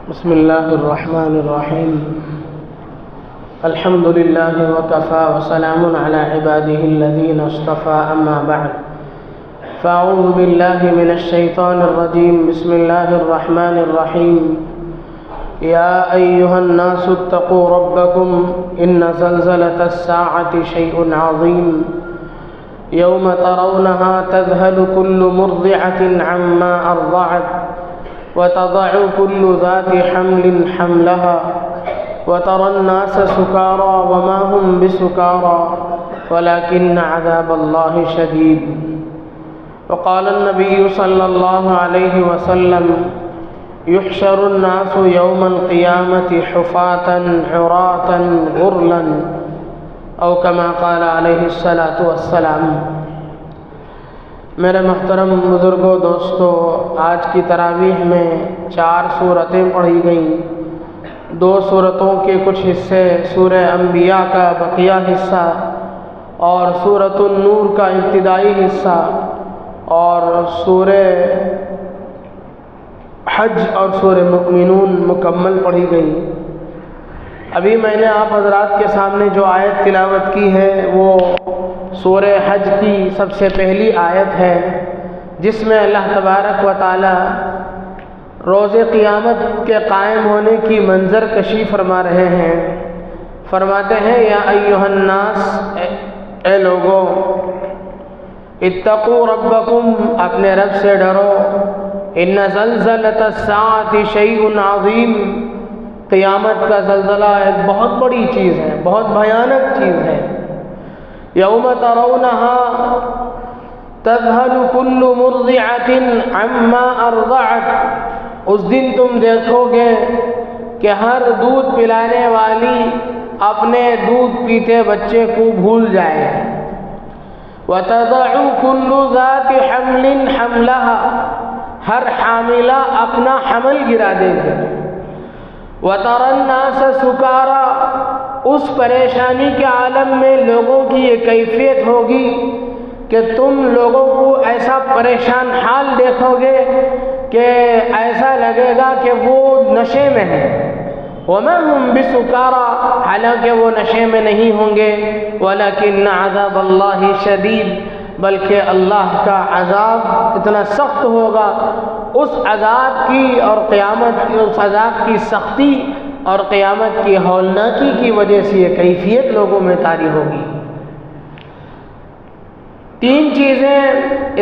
بسم الله الرحمن الرحيم. الحمد لله وكفى وسلام على عباده الذين اصطفى، أما بعد، فأعوذ بالله من الشيطان الرجيم. بسم الله الرحمن الرحيم. يا أيها الناس اتقوا ربكم إن زلزلة الساعة شيء عظيم يوم ترونها تذهل كل مرضعة عما أرضعت وتضع كل ذات حمل حملها وترى الناس سكارى وما هم بسكارى ولكن عذاب الله شديد. وقال النبي صلى الله عليه وسلم: يحشر الناس يوم القيامة حفاة عراة غرلا، او كما قال علیہ الصلاۃ والسلام. میرے محترم بزرگوں، دوستو، آج کی تراویح میں 4 سورتیں پڑھی گئیں. 2 سورتوں کے کچھ حصے، سورہ انبیاء کا بقیہ حصہ اور سورۃ النور کا ابتدائی حصہ اور سورہ حج اور سورہ مؤمنون مکمل پڑھی گئی. ابھی میں نے آپ حضرات کے سامنے جو آیت تلاوت کی ہے وہ سورہ حج کی سب سے پہلی آیت ہے، جس میں اللہ تبارک و تعالی روز قیامت کے قائم ہونے کی منظر کشی فرما رہے ہیں. فرماتے ہیں: یا ایھا الناس، اے لوگو، اتقوا ربکم، اپنے رب سے ڈرو. ان زلزلۃ الساعۃ شیء عظیم، قیامت کا زلزلہ ایک بہت بڑی چیز ہے، بہت بھیانک چیز ہے. یوم ترونہا تذہل کل مرضعۃ عما ارضعت، اس دن تم دیکھو گے کہ ہر دودھ پلانے والی اپنے دودھ پیتے بچے کو بھول جائے. وتضع کل ذات حمل حملها، ہر حاملہ اپنا حمل گرا دے گی. وَتَرَى النَّاسَ سُكَارَى، اس پریشانی کے عالم میں لوگوں کی یہ کیفیت ہوگی کہ تم لوگوں کو ایسا پریشان حال دیکھو گے کہ ایسا لگے گا کہ وہ نشے میں ہیں. وَمَا هُمْ بِسُكَارَى، حالانکہ وہ نشے میں نہیں ہوں گے. وَلَكِنَّ عَذَابَ اللَّهِ شَدِيدٌ، بلکہ اللہ کا عذاب اتنا سخت ہوگا. اس عذاب کی اور قیامت کی، اس عذاب کی سختی اور قیامت کی ہولناکی کی وجہ سے یہ کیفیت لوگوں میں طاری ہوگی. 3 چیزیں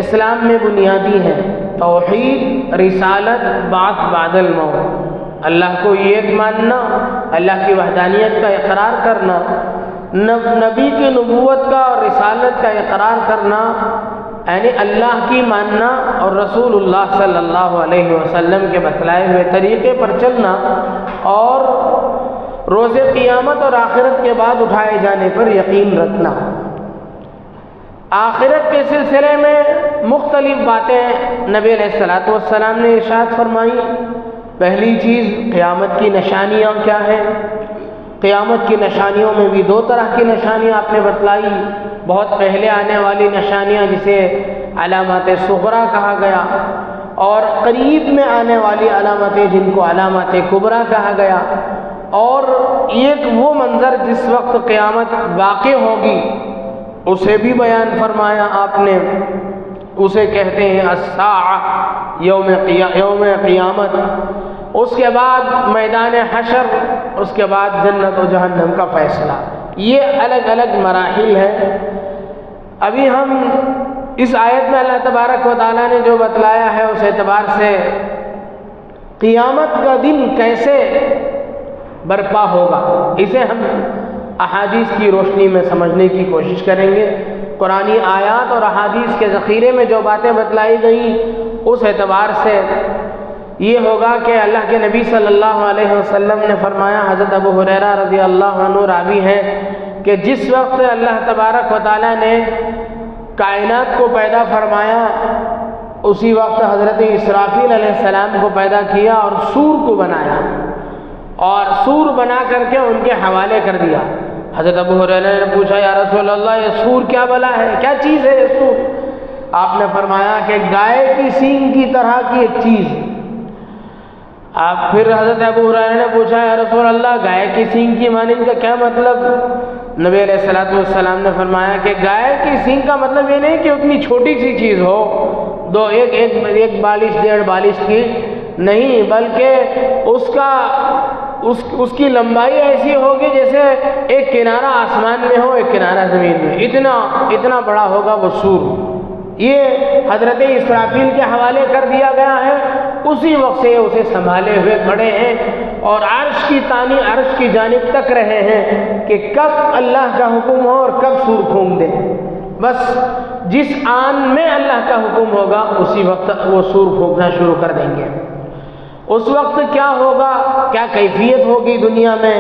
اسلام میں بنیادی ہیں: توحید، رسالت، بعث بعد الموت. اللہ کو ایک ماننا، اللہ کی وحدانیت کا اقرار کرنا، نبی کی نبوت کا اور رسالت کا اقرار کرنا، یعنی اللہ کی ماننا اور رسول اللہ صلی اللہ علیہ وسلم کے بتلائے ہوئے طریقے پر چلنا، اور روز قیامت اور آخرت کے بعد اٹھائے جانے پر یقین رکھنا. آخرت کے سلسلے میں مختلف باتیں نبی علیہ الصلوۃ والسلام نے ارشاد فرمائی. پہلی چیز، قیامت کی نشانیاں کیا ہیں. قیامت کی نشانیوں میں بھی 2 طرح کی نشانیاں آپ نے بتلائی. بہت پہلے آنے والی نشانیاں جسے علامات صغریٰ کہا گیا، اور قریب میں آنے والی علامتیں جن کو علامات کبریٰ کہا گیا. اور ایک وہ منظر جس وقت قیامت واقع ہوگی اسے بھی بیان فرمایا آپ نے. اسے کہتے ہیں الساعہ، یوم قیامت. اس کے بعد میدان حشر، اس کے بعد جنت و جہنم کا فیصلہ. یہ الگ الگ مراحل ہیں. ابھی ہم اس آیت میں اللہ تبارک و تعالیٰ نے جو بتلایا ہے اس اعتبار سے قیامت کا دن کیسے برپا ہوگا، اسے ہم احادیث کی روشنی میں سمجھنے کی کوشش کریں گے. قرآنی آیات اور احادیث کے ذخیرے میں جو باتیں بتلائی گئیں اس اعتبار سے یہ ہوگا کہ اللہ کے نبی صلی اللہ علیہ وسلم نے فرمایا، حضرت ابو ہریرہ رضی اللہ عنہ راوی ہیں، کہ جس وقت اللہ تبارک و تعالیٰ نے کائنات کو پیدا فرمایا اسی وقت حضرت اسرافیل علیہ السلام کو پیدا کیا اور سور کو بنایا، اور سور بنا کر کے ان کے حوالے کر دیا. حضرت ابو ہریرہ نے پوچھا، یا رسول اللہ، یہ سور کیا بلا ہے، کیا چیز ہے یہ سور؟ آپ نے فرمایا کہ گائے کی سینگ کی طرح کی ایک چیز. پھر حضرت ابو ہریرہ نے پوچھا یا رسول اللہ گائے کی سینگ کی مانند کا کیا مطلب؟ نبی علیہ الصلوۃ والسلام نے فرمایا کہ گائے کی سینگ کا مطلب یہ نہیں کہ اتنی چھوٹی سی چیز ہو، ایک بالش 1.5 بالش کی نہیں، بلکہ اس کی لمبائی ایسی ہوگی جیسے ایک کنارہ آسمان میں ہو ایک کنارہ زمین میں، اتنا بڑا ہوگا وہ سور۔ یہ حضرت اسرافیل کے حوالے کر دیا گیا ہے، اسی وقت سے اسے سنبھالے ہوئے کھڑے ہیں اور عرش کی جانب تک رہے ہیں کہ کب اللہ کا حکم ہو اور کب سور پھونک دے۔ بس جس آن میں اللہ کا حکم ہوگا اسی وقت وہ سور پھونکنا شروع کر دیں گے۔ اس وقت کیا ہوگا، کیا کیفیت ہوگی دنیا میں،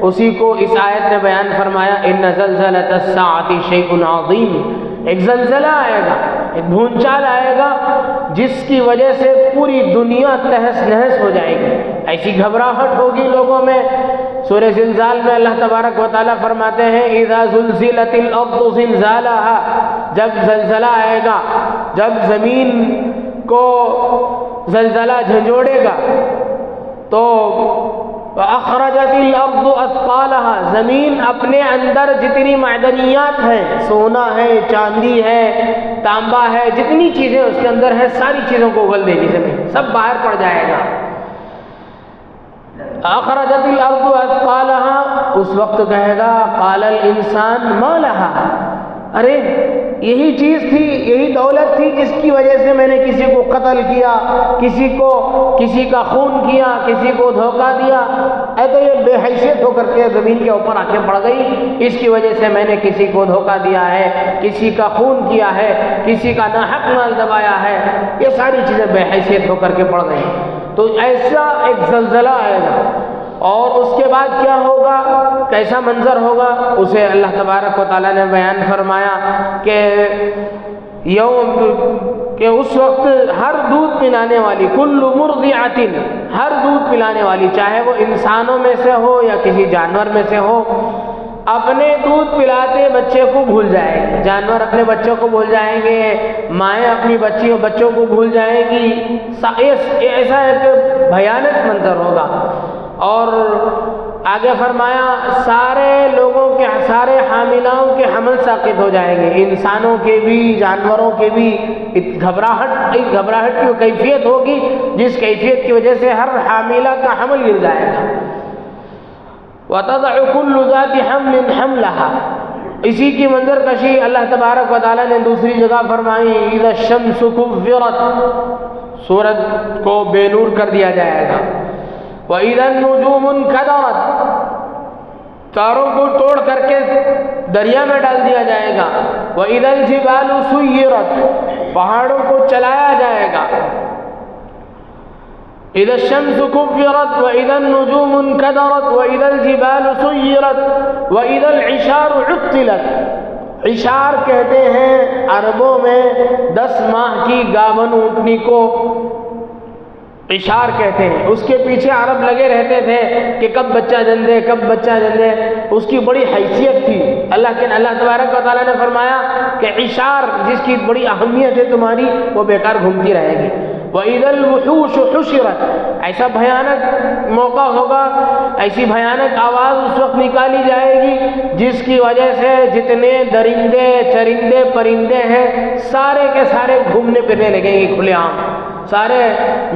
اسی کو اس آیت نے بیان فرمایا، ان زلزلۃ الساعۃ شیء عظیم۔ ایک زلزلہ آئے گا، ایک بھونچال آئے گا جس کی وجہ سے پوری دنیا تہس نہس ہو جائے گی، ایسی گھبراہٹ ہوگی لوگوں میں۔ سورہ زلزال میں اللہ تبارک و تعالیٰ فرماتے ہیں اذا زلزلت الارض زلزالها، جب زلزلہ آئے گا، جب زمین کو زلزلہ جھنجھوڑے گا تو اخرجت الارض اثقالها، زمین اپنے اندر جتنی معدنیات ہیں، سونا ہے، چاندی ہے، تانبا ہے، جتنی چیزیں اس کے اندر ہیں ساری چیزوں کو اگل دے گی زمین، سب باہر پڑ جائے گا۔ اخرجت الارض اثقالها، اس وقت کہے گا قال الانسان ما لها، ارے یہی چیز تھی، یہی دولت تھی جس کی وجہ سے میں نے کسی کو قتل کیا، کسی کا خون کیا، کسی کو دھوکہ دیا، اے تو یہ بے حیثیت ہو کر کے زمین کے اوپر آ کے پڑ گئی، اس کی وجہ سے میں نے کسی کو دھوکہ دیا ہے، کسی کا خون کیا ہے، کسی کا ناحق مال دبایا ہے، یہ ساری چیزیں بے حیثیت ہو کر کے پڑ گئی۔ تو ایسا ایک زلزلہ آئے گا، اور اس کے بعد کیا ہوگا، کیسا منظر ہوگا، اسے اللہ تبارک و تعالیٰ نے بیان فرمایا کہ اس وقت ہر دودھ پلانے والی، کل مرضعۃ، ہر دودھ پلانے والی، چاہے وہ انسانوں میں سے ہو یا کسی جانور میں سے ہو، اپنے دودھ پلاتے بچے کو بھول جائے گی، جانور اپنے بچوں کو بھول جائیں گے، مائیں اپنی بچوں کو بھول جائیں گی، ایسا ایک بھیانک منظر ہوگا۔ اور آگے فرمایا سارے لوگوں کے، سارے حاملاؤں کے حمل ساقط ہو جائیں گے، انسانوں کے بھی، جانوروں کے بھی، گھبراہٹ کی کیفیت ہوگی جس کیفیت کی وجہ سے ہر حاملہ کا حمل گر جائے گا۔ وَتَضَعُ كُلُّ ذَاتِ حَمْلٍ حَمْلَهَا، اسی کی منظر کشی اللہ تبارک و تعالیٰ نے دوسری جگہ فرمائی اِذَا الشَّمْسُ كُوِّرَتْ، سورج کو بے نور کر دیا جائے گا، وَإِذَا النُّجُومُ انكَدَرَتْ، تاروں کو توڑ کر کے دریا میں ڈال دیا جائے گا، وَإِذَا الْجِبَالُ سُيِّرَتْ، پہاڑوں کو چلایا جائے گا، اذا الشمس كُوِّرَتْ وَإِذَا النُّجُومُ انكَدَرَتْ وَإِذَا الْجِبَالُ سُيِّرَتْ وَإِذَا الْعِشَارُ عُطِّلَتْ، عشار کہتے ہیں عربوں میں 10 ماہ کی گابن اونٹنی کو عشار کہتے ہیں، اس کے پیچھے عرب لگے رہتے تھے کہ کب بچہ جن دے، اس کی بڑی حیثیت تھی۔ اللہ تبارک و تعالیٰ نے فرمایا کہ عشار جس کی بڑی اہمیت ہے تمہاری، وہ بیکار گھومتی رہے گی۔ وَإِذَا الْوُحُوشُ حُشِرَتْ، ایسا بھیانک موقع ہوگا، ایسی بھیانک آواز اس وقت نکالی جائے گی جس کی وجہ سے جتنے درندے، چرندے، پرندے ہیں سارے کے سارے گھومنے پھرنے لگیں گے کھلے عام۔ سارے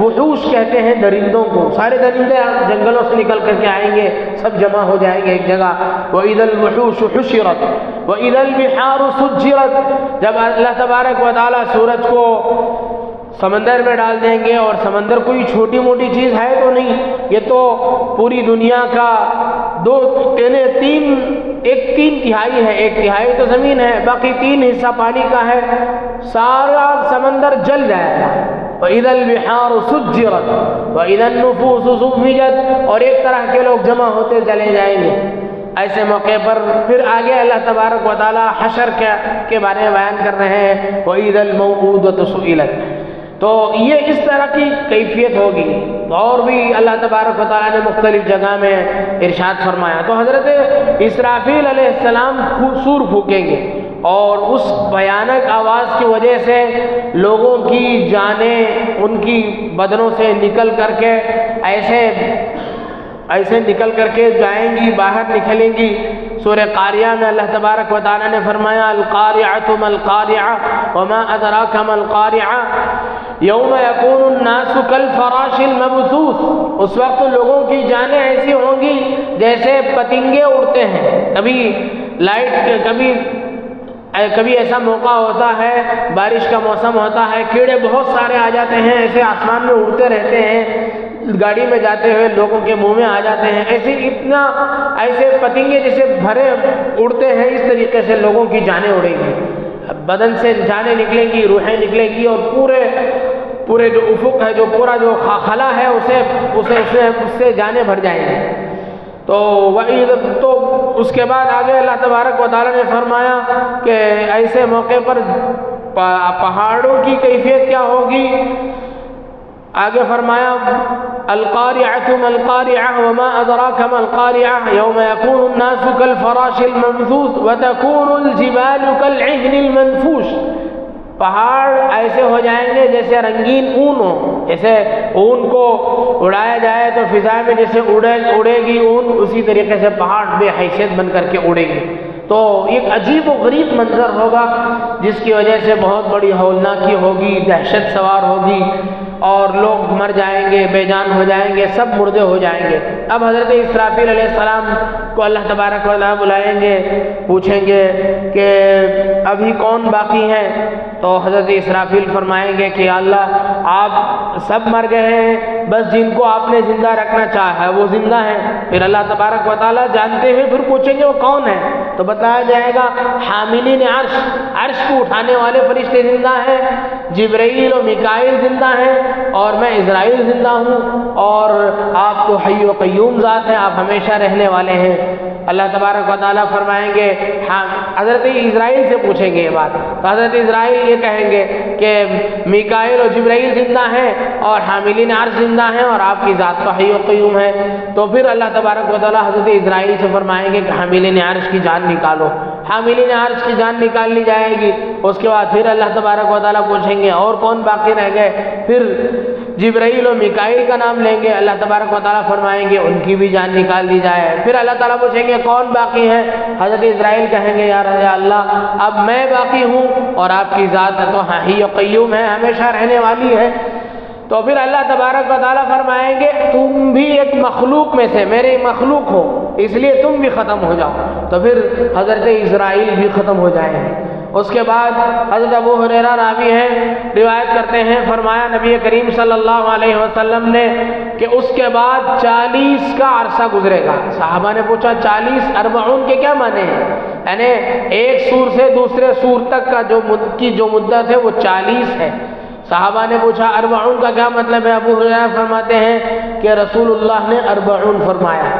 وحوش کہتے ہیں درندوں کو، سارے درندے جنگلوں سے نکل کر کے آئیں گے، سب جمع ہو جائیں گے ایک جگہ۔ وَإِذَا الْوُحُوشُ حُشِرَتْ وَإِذَا الْبِحَارُ سُجِّرَتْ، جب اللہ تبارک و تعالیٰ سورج کو سمندر میں ڈال دیں گے، اور سمندر کوئی چھوٹی موٹی چیز ہے تو نہیں، یہ تو پوری دنیا کا ایک تین تہائی ہے، ایک تہائی تو زمین ہے، باقی 3 حصہ پانی کا ہے، سارا سمندر جل جائے گا۔ وَإِذَا الْبِحَارُ سُجِّرَتْ وَإِذَا النُّفُوسُ زُوِّجَتْ، اور ایک طرح کے لوگ جمع ہوتے چلے جائیں گے۔ ایسے موقع پر پھر آگے اللہ تبارک و تعالیٰ حشر کے بارے میں بیان کر رہے ہیں، وَإِذَا الْمَوْءُودَةُ سُئِلَتْ، تو یہ اس طرح کی کیفیت ہوگی۔ اور بھی اللہ تبارک و تعالیٰ نے مختلف جگہ میں ارشاد فرمایا۔ تو حضرت اسرافیل علیہ السلام سور پھونکیں گے، اور اس بھیانک آواز کی وجہ سے لوگوں کی جانیں ان کی بدنوں سے نکل کر کے ایسے نکل کر کے جائیں گی، باہر نکلیں گی۔ سورہ قاریہ میں اللہ تبارک و تعالیٰ نے فرمایا القاریعۃ ما القاریعہ وما ادراک ما القاریعہ یوم یکون الناس کالفراش المبثوث۔ اس وقت لوگوں کی جانیں ایسی ہوں گی جیسے پتنگے اڑتے ہیں۔ کبھی ایسا موقع ہوتا ہے، بارش کا موسم ہوتا ہے، کیڑے بہت سارے آ جاتے ہیں، ایسے آسمان میں اڑتے رہتے ہیں، گاڑی میں جاتے ہوئے لوگوں کے منہ میں آ جاتے ہیں، ایسے پتنگے جیسے بھرے اڑتے ہیں، اس طریقے سے لوگوں کی جانیں اڑیں گی، بدن سے جانیں نکلیں گی، روحیں نکلیں گی، اور پورے جو افق ہے، جو پورا جو خلا ہے اس سے جانیں بھر جائیں گی۔ تو اس کے بعد آگے اللہ تبارک و تعالیٰ نے فرمایا کہ ایسے موقع پر پہاڑوں کی کیفیت کیا ہوگی؟ آگے فرمایا القاریعۃ ما القاریعہ وما ادراک ما القاریعہ یوم یکون الناس کالفراش المبثوث وتکون الجبال کالعہن المنفوش۔ پہاڑ ایسے ہو جائیں گے جیسے رنگین اون ہو، جیسے اون کو اڑایا جائے تو فضا میں جیسے اڑے گی اون، اسی طریقے سے پہاڑ بے حیثیت بن کر کے اڑے گی۔ تو ایک عجیب و غریب منظر ہوگا جس کی وجہ سے بہت بڑی ہولناکی ہوگی، دہشت سوار ہوگی، اور لوگ مر جائیں گے، بے جان ہو جائیں گے، سب مردے ہو جائیں گے۔ اب حضرت اسرافیل علیہ السلام کو اللہ تبارک و تعالیٰ بلائیں گے، پوچھیں گے کہ ابھی کون باقی ہیں؟ تو حضرت اسرافیل فرمائیں گے کہ اللہ آپ سب مر گئے ہیں، بس جن کو آپ نے زندہ رکھنا چاہا ہے وہ زندہ ہیں۔ پھر اللہ تبارک و تعالیٰ جانتے ہوئے پھر پوچھیں گے وہ کون ہے؟ تو بتایا جائے گا حاملین عرش کو اٹھانے والے فرشتے زندہ ہیں، جبرائیل و میکائیل زندہ ہیں، اور میں اسرائیل زندہ ہوں، اور آپ تو حی و قیوم ذات ہیں، آپ ہمیشہ رہنے والے ہیں۔ اللہ تبارک و تعالیٰ فرمائیں گے، حضرت اسرائیل سے پوچھیں گے یہ بات، تو حضرت اسرائیل یہ کہیں گے کہ میکائیل اور جبرائیل زندہ ہیں اور حاملین عرش زندہ ہیں، اور آپ کی ذات تو حی و قیوم ہے۔ تو پھر اللہ تبارک و تعالیٰ حضرت اسرائیل سے فرمائیں گے کہ حاملین عرش کی جان نکالو۔ حاملین عرش کی جان نکال لی جائے گی۔ اس کے بعد پھر اللہ تبارک و تعالیٰ پوچھیں گے اور کون باقی رہ گئے؟ پھر جبرائیل و میکائیل کا نام لیں گے، اللہ تبارک و تعالیٰ فرمائیں گے ان کی بھی جان نکال دی جائے۔ پھر اللہ تعالیٰ پوچھیں گے کون باقی ہے؟ حضرت اسرائیل کہیں گے یا اللہ اب میں باقی ہوں، اور آپ کی ذات تو حی و قیوم ہے، ہمیشہ رہنے والی ہے۔ تو پھر اللہ تبارک و تعالیٰ فرمائیں گے تم بھی ایک مخلوق میں سے، میرے مخلوق ہو، اس لیے تم بھی ختم ہو جاؤ۔ تو پھر حضرت اسرائیل بھی ختم ہو جائیں گے۔ اس کے بعد حضرت ابو ہریرہ راوی ہیں، روایت کرتے ہیں، فرمایا نبی کریم صلی اللہ علیہ وسلم نے کہ اس کے بعد 40 کا عرصہ گزرے گا۔ صحابہ نے پوچھا 40 40 کے کیا معنی ہیں؟ یعنی ایک سور سے دوسرے سور تک کا جو مدت ہے وہ 40 ہے۔ صحابہ نے پوچھا 40 کا کیا مطلب ہے؟ ابو ہریرہ فرماتے ہیں کہ رسول اللہ نے 40 فرمایا۔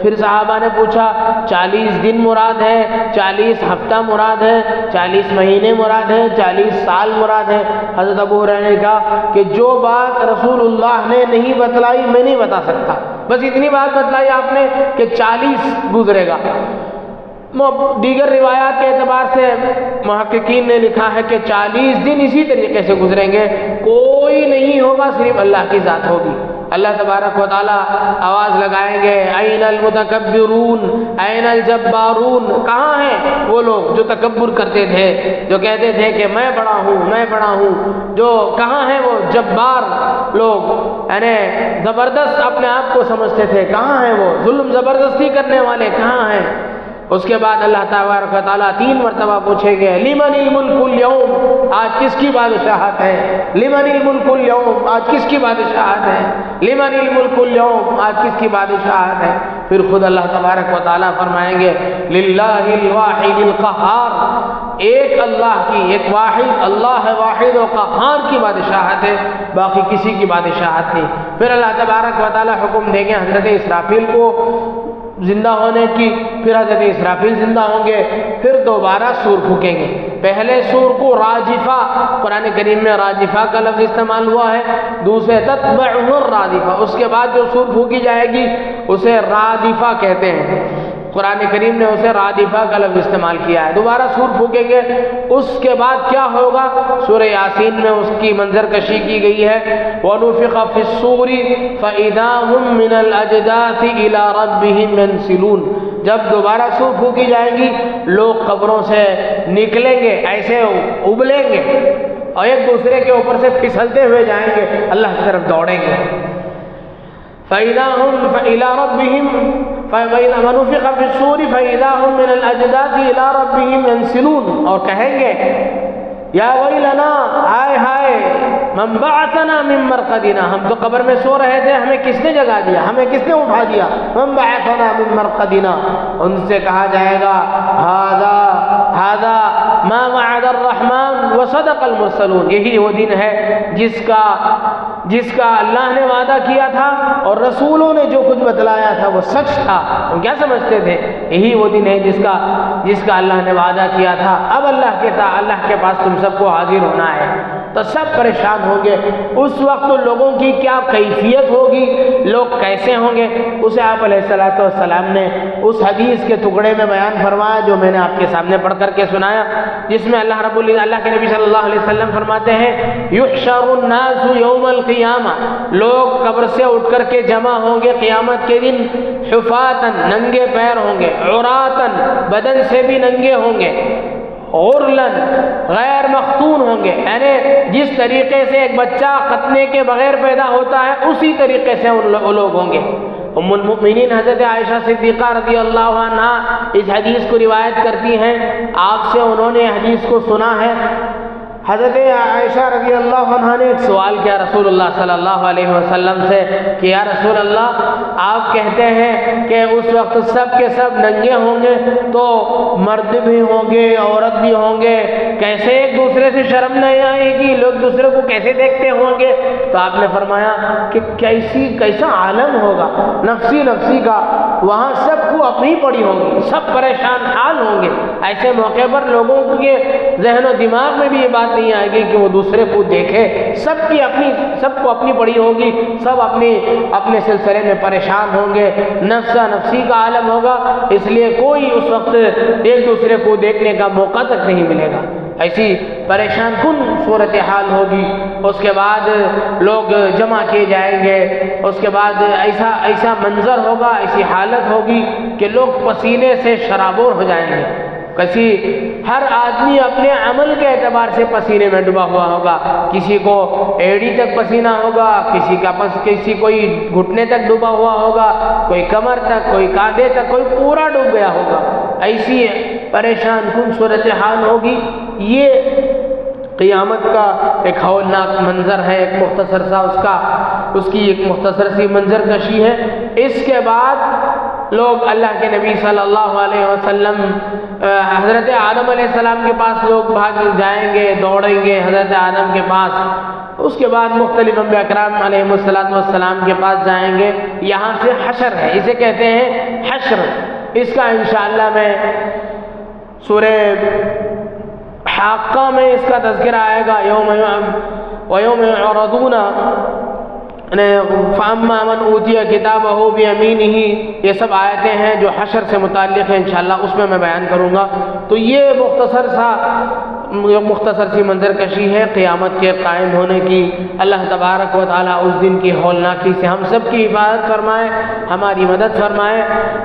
پھر صحابہ نے پوچھا 40 دن مراد ہے، 40 ہفتہ مراد ہے، 40 مہینے مراد ہے، 40 سال مراد ہے؟ حضرت ابو ہریرہ نے کہا کہ جو بات رسول اللہ نے نہیں بتلائی میں نہیں بتا سکتا، بس اتنی بات بتلائی آپ نے کہ 40 گزرے گا۔ دیگر روایات کے اعتبار سے محققین نے لکھا ہے کہ 40 دن اسی طریقے سے گزریں گے، کوئی نہیں ہوگا، صرف اللہ کی ذات ہوگی۔ اللہ تبارک و تعالیٰ آواز لگائیں گے این المتکبرون این الجبارون، کہاں ہیں وہ لوگ جو تکبر کرتے تھے، جو کہتے تھے کہ میں بڑا ہوں میں بڑا ہوں، جو کہاں ہیں وہ جبار لوگ، یعنی زبردست اپنے آپ کو سمجھتے تھے، کہاں ہیں وہ ظلم زبردستی کرنے والے، کہاں ہیں؟ اس کے بعد اللہ تبارک و تعالیٰ 3 مرتبہ پوچھیں گے لمن الملک اليوم، آج کس کی بادشاہت ہے؟ لمن الملک اليوم، آج کس کی بادشاہت ہے؟ لمن الملک اليوم، آج کس کی بادشاہت ہے؟ پھر خود اللہ تبارک و تعالیٰ فرمائیں گے للہ الواحد القہار، ایک اللہ کی، ایک واحد اللہ ہے، واحد و قہار کی بادشاہت ہے، باقی کسی کی بادشاہت نہیں۔ پھر اللہ تبارک و تعالیٰ حکم دیں گے حضرت اسرافیل کو زندہ ہونے کی، پھر حضرت اسرافیل زندہ ہوں گے، پھر دوبارہ سور پھونکیں گے۔ پہلے سور کو راجفہ، قرآن کریم میں راجفہ کا لفظ استعمال ہوا ہے، دوسرے تتبعہ الرادفہ، اس کے بعد جو سور پھونکی جائے گی اسے رادفہ کہتے ہیں۔ قرآن کریم نے اسے رادفہ کا لفظ استعمال کیا ہے۔ دوبارہ سور پھونکیں گے، اس کے بعد کیا ہوگا؟ سورہ یاسین میں اس کی منظر کشی کی گئی ہے، وَنُفِخَ فِي الصُّورِ فَإِذَا هُم مِّنَ الْأَجْدَاثِ إِلَىٰ رَبِّهِمْ يَنسِلُونَ۔ جب دوبارہ سور پھونکی جائے گی، لوگ قبروں سے نکلیں گے، ایسے ابلیں گے اور ایک دوسرے کے اوپر سے پھسلتے ہوئے جائیں گے، اللہ کی طرف دوڑیں گے۔ فَإِذَا هُمْ إِلَىٰ رَبِّهِمْ وَنُفِخَ فِي الصُّورِ فَإِذَا هُم مِّنَ الْأَجْدَاثِ إِلَىٰ رَبِّهِمْ يَنسِلُونَ، اور کہیں گے یا ویلنا، ہائے ہائے، من بعثنا من مرقدنا، ہم تو قبر میں سو رہے تھے، ہمیں کس نے جگا دیا، ہمیں کس نے اٹھا دیا؟ من بعثنا من مرقدنا، ان سے کہا جائے گا هذا ما وعد الرحمن وصدق المرسلون، یہی وہ دن ہے جس کا اللہ نے وعدہ کیا تھا اور رسولوں نے جو کچھ بتلایا تھا وہ سچ تھا۔ ہم کیا سمجھتے تھے؟ یہی وہ دن ہے جس کا اللہ نے وعدہ کیا تھا۔ اب اللہ کے پاس تم سب کو حاضر ہونا ہے، تو سب پریشان ہوں گے۔ اس وقت لوگوں کی کیا کیفیت ہوگی، لوگ کیسے ہوں گے، اسے آپ علیہ السلام نے اس حدیث کے ٹکڑے میں بیان فرمایا جو میں نے آپ کے سامنے پڑھ کر کے سنایا، جس میں اللہ کے نبی صلی اللہ علیہ وسلم فرماتے ہیں یحشر الناس یوم القیامہ، لوگ قبر سے اٹھ کر کے جمع ہوں گے قیامت کے دن، حفاتن، ننگے پیر ہوں گے، عراتن، بدن سے بھی ننگے ہوں گے، غرلن، غیر مختون ہوں گے، یعنی جس طریقے سے ایک بچہ ختنے کے بغیر پیدا ہوتا ہے اسی طریقے سے وہ لوگ ہوں گے۔ ام المؤمنین حضرت عائشہ صدیقہ رضی اللہ عنہا اس حدیث کو روایت کرتی ہیں، آپ سے انہوں نے حدیث کو سنا ہے۔ حضرت عائشہ رضی اللہ عنہ نے ایک سوال کیا رسول اللہ صلی اللہ علیہ وسلم سے کہ یا رسول اللہ، آپ کہتے ہیں کہ اس وقت سب کے سب ننگے ہوں گے، تو مرد بھی ہوں گے، عورت بھی ہوں گے، کیسے ایک دوسرے سے شرم نہیں آئے گی، لوگ دوسرے کو کیسے دیکھتے ہوں گے؟ تو آپ نے فرمایا کہ کیسا عالم ہوگا نفسی کا، وہاں سب کو اپنی پڑی ہوگی، سب پریشان حال ہوں گے۔ ایسے موقع پر لوگوں کے ذہن و دماغ میں بھی یہ بات نہیں آئے گی کہ وہ دوسرے کو دیکھے، سب کو اپنی پڑی ہوگی، سب اپنے سلسلے میں پریشان ہوں گے، نفسی کا عالم ہوگا، اس لیے کوئی اس وقت ایک دوسرے کو دیکھنے کا موقع تک نہیں ملے گا۔ ایسی پریشان کن صورتحال ہوگی۔ اس کے بعد لوگ جمع کیے جائیں گے، اس کے بعد ایسا منظر ہوگا، ایسی حالت ہوگی کہ لوگ پسینے سے شرابور ہو جائیں گے۔ ہر آدمی اپنے عمل کے اعتبار سے پسینے میں ڈوبا ہوا ہوگا، کسی کو ایڑی تک پسینہ ہوگا، کسی کوئی گھٹنے تک ڈوبا ہوا ہوگا، کوئی کمر تک، کوئی کاندھے تک، کوئی پورا ڈوب گیا ہوگا۔ ایسی پریشان کن صورتحال ہوگی۔ یہ قیامت کا ایک ہولناک منظر ہے، ایک مختصر سا اس کی ایک مختصر سی منظر کشی ہے۔ اس کے بعد لوگ اللہ کے نبی صلی اللہ علیہ وسلم حضرت آدم علیہ السلام کے پاس لوگ بھاگ جائیں گے، دوڑیں گے حضرت آدم کے پاس۔ اس کے بعد مختلف انبیاء اکرام علیہ السلام کے پاس جائیں گے۔ یہاں سے حشر ہے، اسے کہتے ہیں حشر۔ اس کا انشاءاللہ میں سورہ حاقہ میں اس کا تذکرہ آئے گا، وَيَوْمَ يُعْرَضُونَ فَأَمَّا مَنْ أُوتِيَ كِتَابَهُ بِيَمِينِهِ، یہ سب آیتیں ہیں جو حشر سے متعلق ہیں، انشاءاللہ اس میں بیان کروں گا۔ تو یہ مختصر سی منظر کشی ہے قیامت کے قائم ہونے کی۔ اللہ تبارک و تعالیٰ اس دن کی ہولناکی سے ہم سب کی حفاظت فرمائے، ہماری مدد فرمائے۔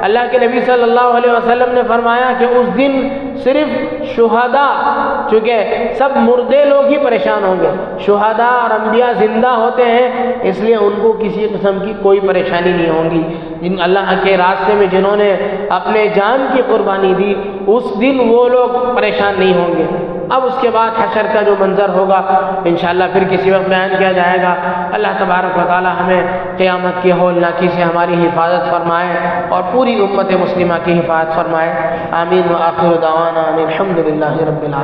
اللہ کے نبی صلی اللہ علیہ وسلم نے فرمایا کہ اس دن صرف شہداء، چونکہ سب مردے لوگ ہی پریشان ہوں گے، شہداء اور انبیاء زندہ ہوتے ہیں، اس لیے ان کو کسی قسم کی کوئی پریشانی نہیں ہوگی۔ جن اللہ کے راستے میں جنہوں نے اپنے جان کی قربانی دی، اس دن وہ لوگ پریشان نہیں ہوں گے۔ اب اس کے بعد حشر کا جو منظر ہوگا انشاءاللہ پھر کسی وقت بیان کیا جائے گا۔ اللہ تبارک و تعالی ہمیں قیامت کی ہولناکی سے ہماری حفاظت فرمائے اور پوری امت مسلمہ کی حفاظت فرمائے۔ آمین۔ وآخر دعوانا الحمدللہ رب العالمین۔